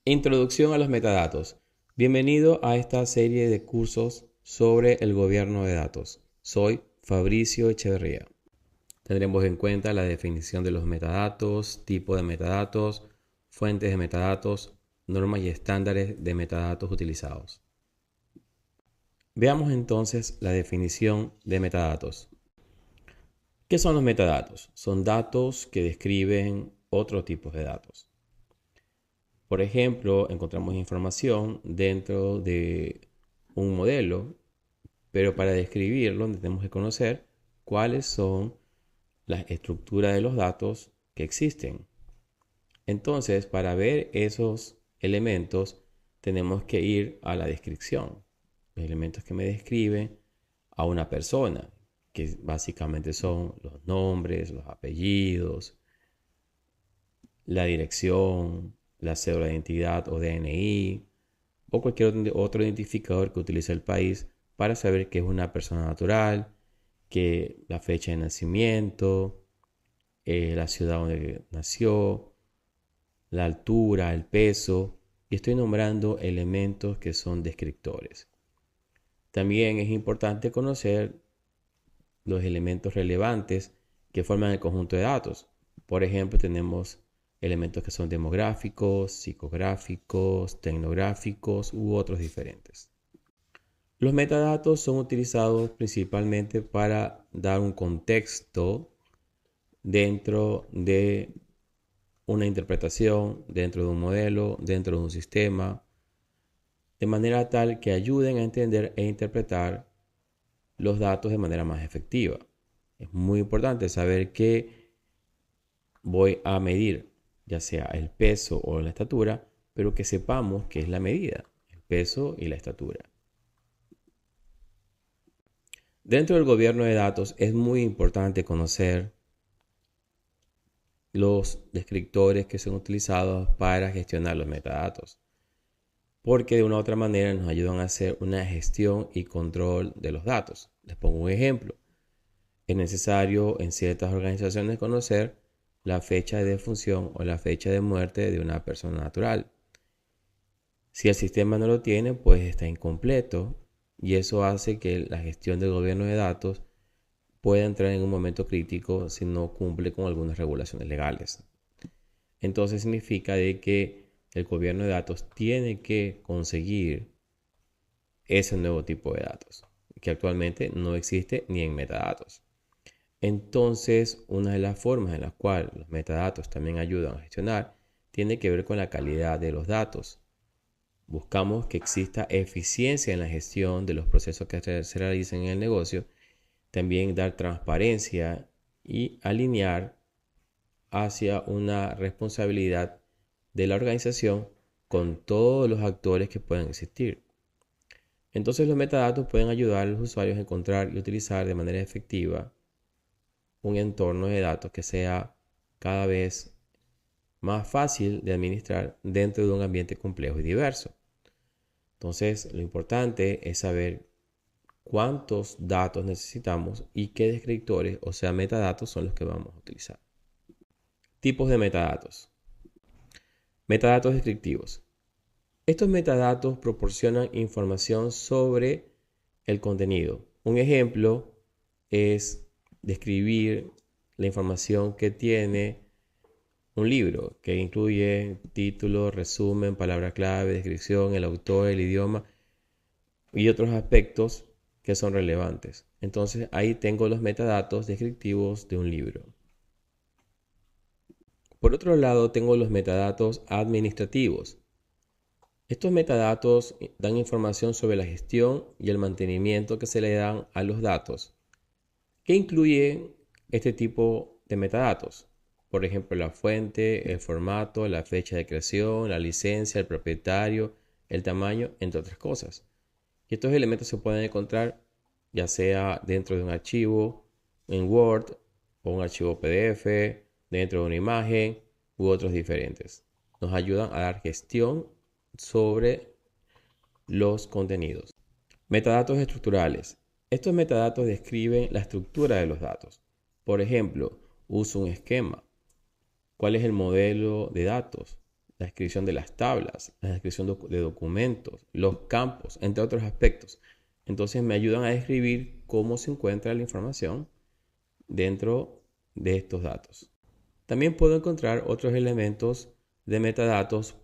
Introducción a los metadatos. Bienvenido a esta serie de cursos sobre el gobierno de datos. Soy Fabricio Echeverría. Tendremos en cuenta la definición de los metadatos, tipo de metadatos, fuentes de metadatos, normas y estándares de metadatos utilizados. Veamos entonces la definición de metadatos. ¿Qué son los metadatos? Son datos que describen otros tipos de datos. Por ejemplo, encontramos información dentro de un modelo, pero para describirlo tenemos que conocer cuáles son las estructuras de los datos que existen. Entonces, para ver esos elementos, tenemos que ir a la descripción. Los elementos que me describen a una persona, que básicamente son los nombres, los apellidos, la dirección, la cédula de identidad o DNI, o cualquier otro identificador que utilice el país para saber que es una persona natural, que la fecha de nacimiento, la ciudad donde nació, la altura, el peso, y estoy nombrando elementos que son descriptores. También es importante conocer los elementos relevantes que forman el conjunto de datos. Por ejemplo, tenemos elementos que son demográficos, psicográficos, tecnográficos u otros diferentes. Los metadatos son utilizados principalmente para dar un contexto dentro de una interpretación, dentro de un modelo, dentro de un sistema, de manera tal que ayuden a entender e interpretar los datos de manera más efectiva. Es muy importante saber que voy a medir, ya sea el peso o la estatura, pero que sepamos qué es la medida, el peso y la estatura. Dentro del gobierno de datos es muy importante conocer los descriptores que son utilizados para gestionar los metadatos, porque de una u otra manera nos ayudan a hacer una gestión y control de los datos. Les pongo un ejemplo. Es necesario en ciertas organizaciones conocer la fecha de defunción o la fecha de muerte de una persona natural. Si el sistema no lo tiene, pues está incompleto y eso hace que la gestión del gobierno de datos pueda entrar en un momento crítico si no cumple con algunas regulaciones legales. Entonces significa de que el gobierno de datos tiene que conseguir ese nuevo tipo de datos que actualmente no existe ni en metadatos. Entonces, una de las formas en las cuales los metadatos también ayudan a gestionar tiene que ver con la calidad de los datos. Buscamos que exista eficiencia en la gestión de los procesos que se realicen en el negocio, también dar transparencia y alinear hacia una responsabilidad de la organización con todos los actores que puedan existir. Entonces los metadatos pueden ayudar a los usuarios a encontrar y utilizar de manera efectiva un entorno de datos que sea cada vez más fácil de administrar dentro de un ambiente complejo y diverso. Entonces, lo importante es saber cuántos datos necesitamos y qué descriptores, o sea, metadatos, son los que vamos a utilizar. Tipos de metadatos. Metadatos descriptivos. Estos metadatos proporcionan información sobre el contenido. Un ejemplo es describir la información que tiene un libro, que incluye título, resumen, palabra clave, descripción, el autor, el idioma y otros aspectos que son relevantes. Entonces ahí tengo los metadatos descriptivos de un libro. Por otro lado, tengo los metadatos administrativos. Estos metadatos dan información sobre la gestión y el mantenimiento que se le dan a los datos. ¿Qué incluye este tipo de metadatos? Por ejemplo, la fuente, el formato, la fecha de creación, la licencia, el propietario, el tamaño, entre otras cosas. Y estos elementos se pueden encontrar ya sea dentro de un archivo en Word o un archivo PDF, dentro de una imagen u otros diferentes. Nos ayudan a dar gestión sobre los contenidos. Metadatos estructurales. Estos metadatos describen la estructura de los datos. Por ejemplo, uso un esquema. ¿Cuál es el modelo de datos? la descripción de las tablas, la descripción de documentos, los campos, entre otros aspectos. Entonces me ayudan a describir cómo se encuentra la información dentro de estos datos. También puedo encontrar otros elementos de metadatos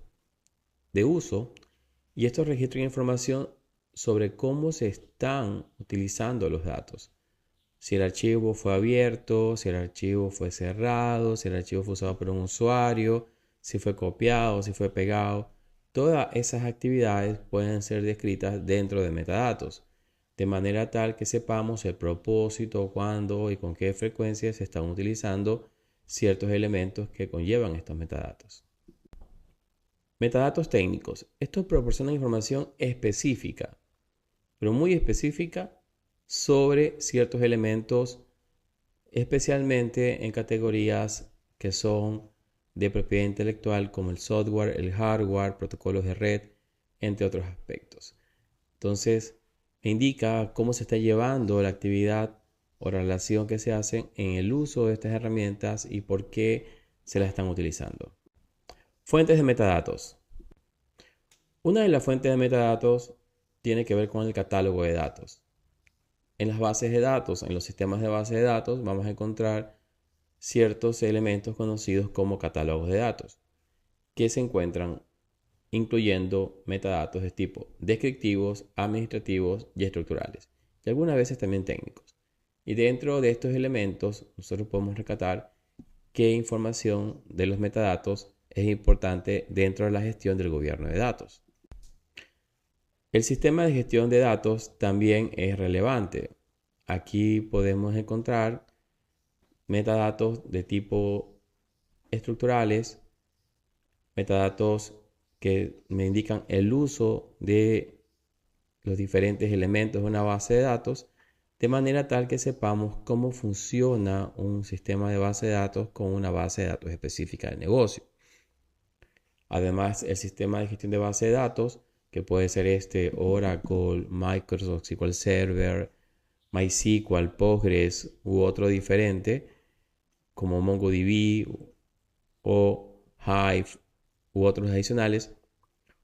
de uso y estos registran información sobre cómo se están utilizando los datos. Si el archivo fue abierto, si el archivo fue cerrado, si el archivo fue usado por un usuario, si fue copiado, si fue pegado. Todas esas actividades pueden ser descritas dentro de metadatos, de manera tal que sepamos el propósito, cuándo y con qué frecuencia se están utilizando ciertos elementos que conllevan estos metadatos. Metadatos técnicos. Estos proporcionan información específica, pero muy específica, sobre ciertos elementos, especialmente en categorías que son de propiedad intelectual como el software, el hardware, protocolos de red, entre otros aspectos. Entonces, me indica cómo se está llevando la actividad o relación que se hace en el uso de estas herramientas y por qué se las están utilizando. Fuentes de metadatos. Una de las fuentes de metadatos tiene que ver con el catálogo de datos. En las bases de datos, en los sistemas de base de datos, vamos a encontrar ciertos elementos conocidos como catálogos de datos, que se encuentran incluyendo metadatos de tipo descriptivos, administrativos y estructurales, y algunas veces también técnicos. Y dentro de estos elementos, nosotros podemos rescatar qué información de los metadatos es importante dentro de la gestión del gobierno de datos. El sistema de gestión de datos también es relevante. Aquí podemos encontrar metadatos de tipo estructurales, metadatos que me indican el uso de los diferentes elementos de una base de datos, de manera tal que sepamos cómo funciona un sistema de base de datos con una base de datos específica del negocio. Además, el sistema de gestión de base de datos, que puede ser Oracle, Microsoft SQL Server, MySQL, Postgres u otro diferente, como MongoDB o Hive u otros adicionales,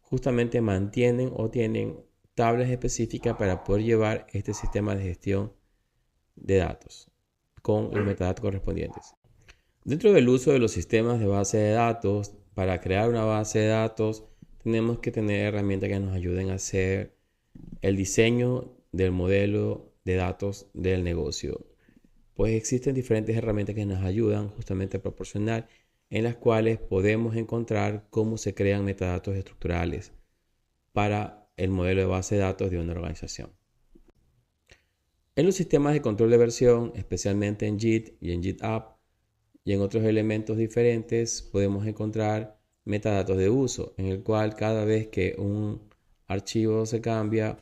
justamente mantienen o tienen tablas específicas para poder llevar este sistema de gestión de datos con los metadatos correspondientes. Dentro del uso de los sistemas de base de datos, para crear una base de datos, tenemos que tener herramientas que nos ayuden a hacer el diseño del modelo de datos del negocio. Pues existen diferentes herramientas que nos ayudan justamente a proporcionar, en las cuales podemos encontrar cómo se crean metadatos estructurales para el modelo de base de datos de una organización. En los sistemas de control de versión, especialmente en Git y en GitHub y en otros elementos diferentes, podemos encontrar metadatos de uso, en el cual cada vez que un archivo se cambia,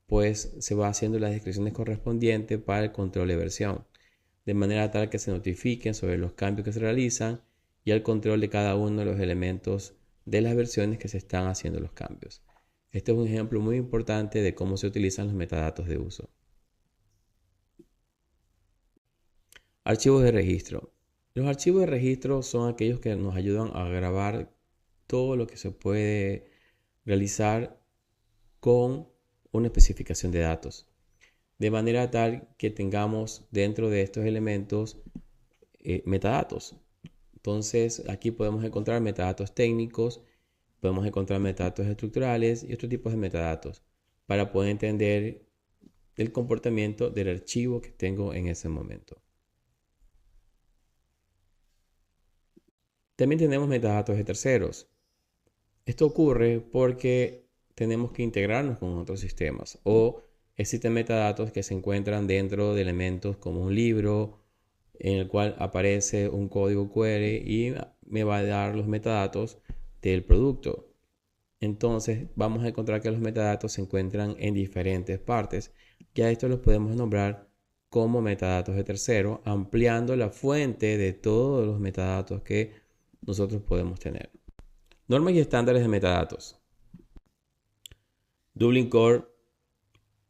pues se va haciendo las descripciones correspondientes para el control de versión, de manera tal que se notifiquen sobre los cambios que se realizan y el control de cada uno de los elementos de las versiones que se están haciendo los cambios. Este es un ejemplo muy importante de cómo se utilizan los metadatos de uso. Archivos de registro. Los archivos de registro son aquellos que nos ayudan a grabar todo lo que se puede realizar con una especificación de datos, de manera tal que tengamos dentro de estos elementos metadatos. Entonces aquí podemos encontrar metadatos técnicos, podemos encontrar metadatos estructurales y otros tipos de metadatos para poder entender el comportamiento del archivo que tengo en ese momento. También tenemos metadatos de terceros. Esto ocurre porque tenemos que integrarnos con otros sistemas o existen metadatos que se encuentran dentro de elementos como un libro en el cual aparece un código QR y me va a dar los metadatos del producto. Entonces vamos a encontrar que los metadatos se encuentran en diferentes partes. Ya estos los podemos nombrar como metadatos de tercero, ampliando la fuente de todos los metadatos que nosotros podemos tener. Normas y estándares de metadatos. Dublin Core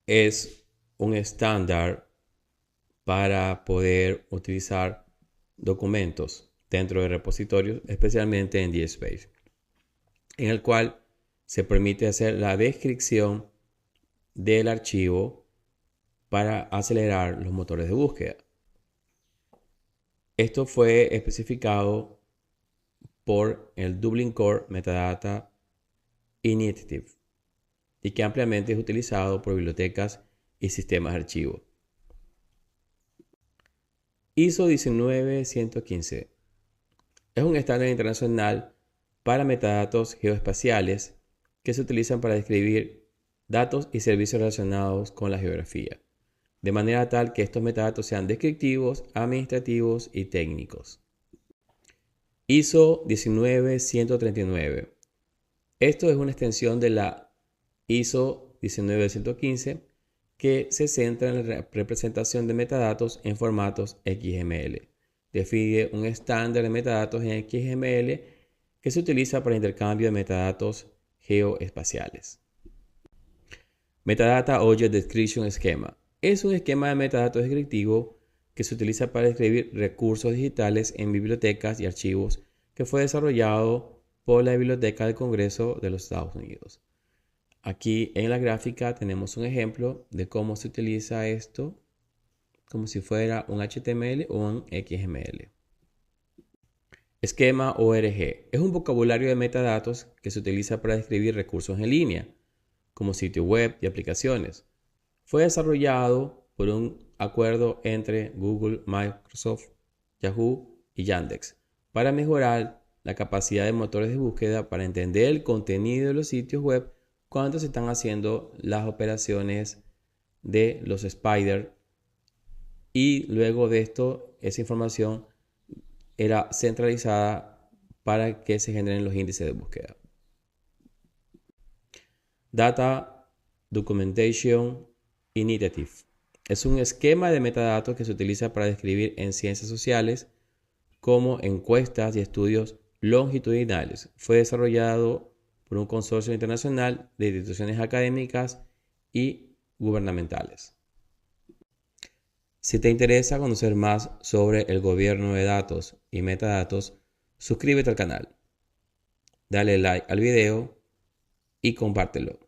es un estándar para poder utilizar documentos dentro de repositorios, especialmente en DSpace. en el cual se permite hacer la descripción del archivo para acelerar los motores de búsqueda. Esto fue especificado por el Dublin Core Metadata Initiative y que ampliamente es utilizado por bibliotecas y sistemas de archivo. ISO 19115 es un estándar internacional para metadatos geoespaciales que se utilizan para describir datos y servicios relacionados con la geografía, de manera tal que estos metadatos sean descriptivos, administrativos y técnicos. ISO 19139. Esto es una extensión de la ISO 19115 que se centra en la representación de metadatos en formatos XML. Define un estándar de metadatos en XML que se utiliza para intercambio de metadatos geoespaciales. Metadata Object Description Schema. Es un esquema de metadatos descriptivo que se utiliza para describir recursos digitales en bibliotecas y archivos que fue desarrollado por la Biblioteca del Congreso de los Estados Unidos. Aquí en la gráfica tenemos un ejemplo de cómo se utiliza esto como si fuera un HTML o un XML. Esquema ORG es un vocabulario de metadatos que se utiliza para describir recursos en línea, como sitios web y aplicaciones. Fue desarrollado por un acuerdo entre Google, Microsoft, Yahoo y Yandex para mejorar la capacidad de motores de búsqueda para entender el contenido de los sitios web cuando se están haciendo las operaciones de los spider, y luego de esto esa información era centralizada para que se generen los índices de búsqueda. Data Documentation Initiative es un esquema de metadatos que se utiliza para describir en ciencias sociales como encuestas y estudios longitudinales. Fue desarrollado por un consorcio internacional de instituciones académicas y gubernamentales. Si te interesa conocer más sobre el gobierno de datos y metadatos, suscríbete al canal, dale like al video y compártelo.